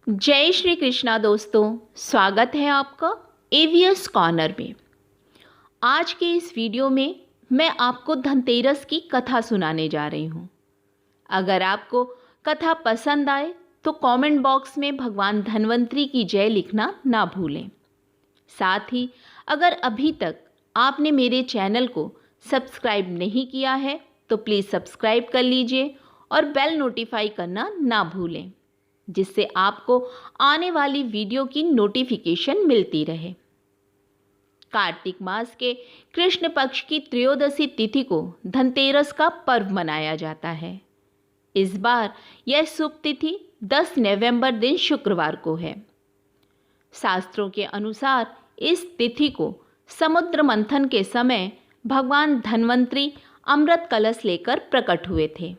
जय श्री कृष्णा दोस्तों, स्वागत है आपका एवीएस कॉर्नर में। आज के इस वीडियो में मैं आपको धनतेरस की कथा सुनाने जा रही हूँ। अगर आपको कथा पसंद आए तो कमेंट बॉक्स में भगवान धन्वंतरी की जय लिखना ना भूलें। साथ ही अगर अभी तक आपने मेरे चैनल को सब्सक्राइब नहीं किया है तो प्लीज़ सब्सक्राइब कर लीजिए और बेल नोटिफाई करना ना भूलें, जिससे आपको आने वाली वीडियो की नोटिफिकेशन मिलती रहे। कार्तिक मास के कृष्ण पक्ष की त्रयोदशी तिथि को धनतेरस का पर्व मनाया जाता है। इस बार यह शुभ तिथि 10 नवंबर दिन शुक्रवार को है। शास्त्रों के अनुसार इस तिथि को समुद्र मंथन के समय भगवान धन्वंतरी अमृत कलश लेकर प्रकट हुए थे।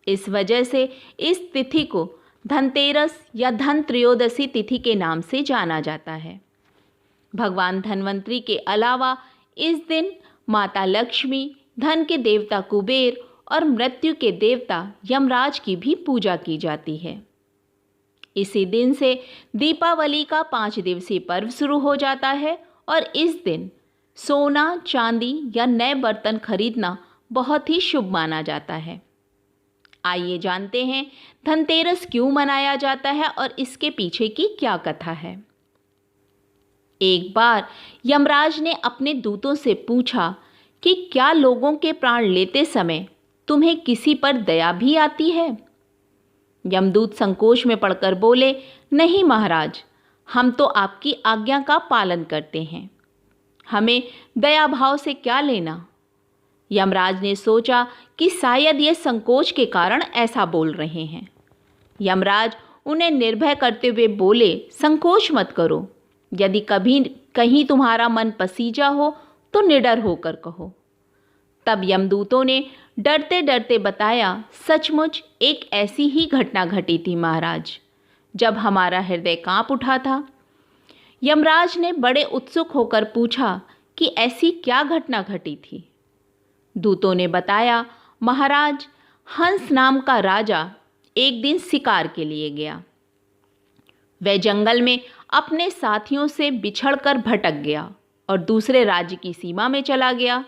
इस वजह से इस तिथि को धनतेरस या धन त्रयोदशी तिथि के नाम से जाना जाता है। भगवान धन्वंतरी के अलावा इस दिन माता लक्ष्मी, धन के देवता कुबेर और मृत्यु के देवता यमराज की भी पूजा की जाती है। इसी दिन से दीपावली का 5 दिवसीय पर्व शुरू हो जाता है और इस दिन सोना, चांदी या नए बर्तन खरीदना बहुत ही शुभ माना जाता है। आइए जानते हैं धनतेरस क्यों मनाया जाता है और इसके पीछे की क्या कथा है। एक बार यमराज ने अपने दूतों से पूछा कि क्या लोगों के प्राण लेते समय तुम्हें किसी पर दया भी आती है? यमदूत संकोच में पड़कर बोले, नहीं महाराज, हम तो आपकी आज्ञा का पालन करते हैं, हमें दया भाव से क्या लेना। यमराज ने सोचा कि शायद ये संकोच के कारण ऐसा बोल रहे हैं। यमराज उन्हें निर्भय करते हुए बोले, संकोच मत करो, यदि कभी कहीं तुम्हारा मन पसीजा हो तो निडर होकर कहो। तब यमदूतों ने डरते डरते बताया, सचमुच एक ऐसी ही घटना घटी थी महाराज, जब हमारा हृदय कांप उठा था। यमराज ने बड़े उत्सुक होकर पूछा कि ऐसी क्या घटना घटी थी। दूतों ने बताया, महाराज, हंस नाम का राजा एक दिन शिकार के लिए गया। वह जंगल में अपने साथियों से बिछड़कर भटक गया और दूसरे राज्य की सीमा में चला गया।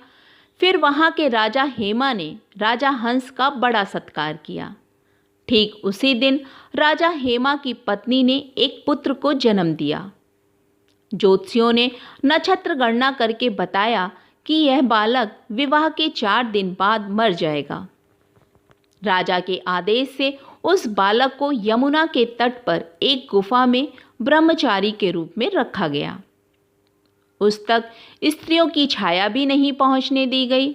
फिर वहां के राजा हेमा ने राजा हंस का बड़ा सत्कार किया। ठीक उसी दिन राजा हेमा की पत्नी ने एक पुत्र को जन्म दिया। ज्योतिषियों ने नक्षत्र गणना करके बताया कि यह बालक विवाह के 4 दिन बाद मर जाएगा। राजा के आदेश से उस बालक को यमुना के तट पर एक गुफा में ब्रह्मचारी के रूप में रखा गया। उस तक स्त्रियों की छाया भी नहीं पहुंचने दी गई।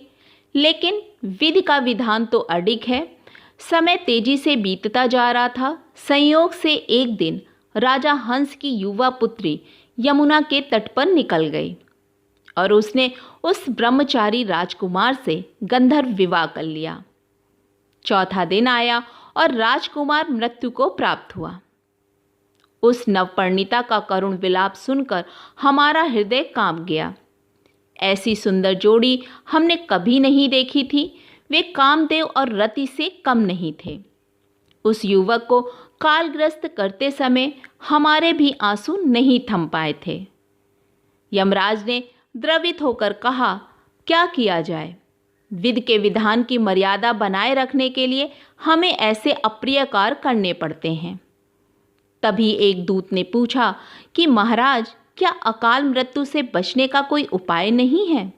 लेकिन विधि का विधान तो अडिग है। समय तेजी से बीतता जा रहा था। संयोग से एक दिन राजा हंस की युवा पुत्री यमुना के तट पर निकल गई और उसने उस ब्रह्मचारी राजकुमार से गंधर्व विवाह कर लिया। चौथा दिन आया और राजकुमार मृत्यु को प्राप्त हुआ। उस नवपरिणीता का करुण विलाप सुनकर हमारा हृदय कांप गया। ऐसी सुंदर जोड़ी हमने कभी नहीं देखी थी। वे कामदेव और रति से कम नहीं थे। उस युवक को कालग्रस्त करते समय हमारे भी आंसू नहीं थम पाए थे। यमराज ने द्रवित होकर कहा, क्या किया जाए? विधि के विधान की मर्यादा बनाए रखने के लिए हमें ऐसे अप्रिय कार्य करने पड़ते हैं। तभी एक दूत ने पूछा कि महाराज, क्या अकाल मृत्यु से बचने का कोई उपाय नहीं है?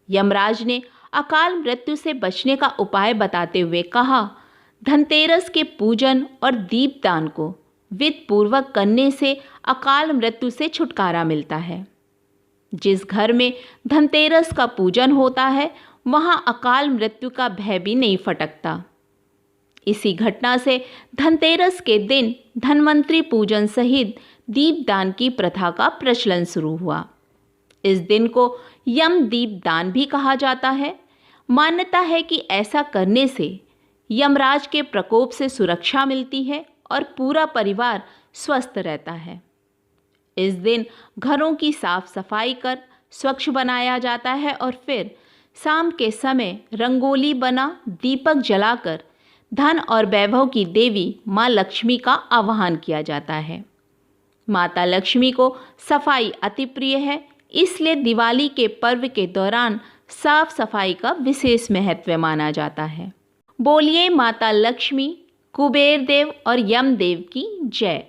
यमराज ने अकाल मृत्यु से बचने का उपाय बताते हुए कहा, धनतेरस के पूजन और दीपदान को विधि पूर्वक करने से अकाल मृत्यु से छुटकारा मिलता है। जिस घर में धनतेरस का पूजन होता है वहां अकाल मृत्यु का भय भी नहीं फटकता। इसी घटना से धनतेरस के दिन धन्वंतरी पूजन सहित दीपदान की प्रथा का प्रचलन शुरू हुआ। इस दिन को यम दीपदान भी कहा जाता है। मान्यता है कि ऐसा करने से यमराज के प्रकोप से सुरक्षा मिलती है और पूरा परिवार स्वस्थ रहता है। इस दिन घरों की साफ सफाई कर स्वच्छ बनाया जाता है और फिर शाम के समय रंगोली बना दीपक जलाकर धन और वैभव की देवी माँ लक्ष्मी का आवाहन किया जाता है। माता लक्ष्मी को सफाई अति प्रिय है, इसलिए दिवाली के पर्व के दौरान साफ सफाई का विशेष महत्व माना जाता है। बोलिए माता लक्ष्मी, कुबेर देव और यमदेव की जय।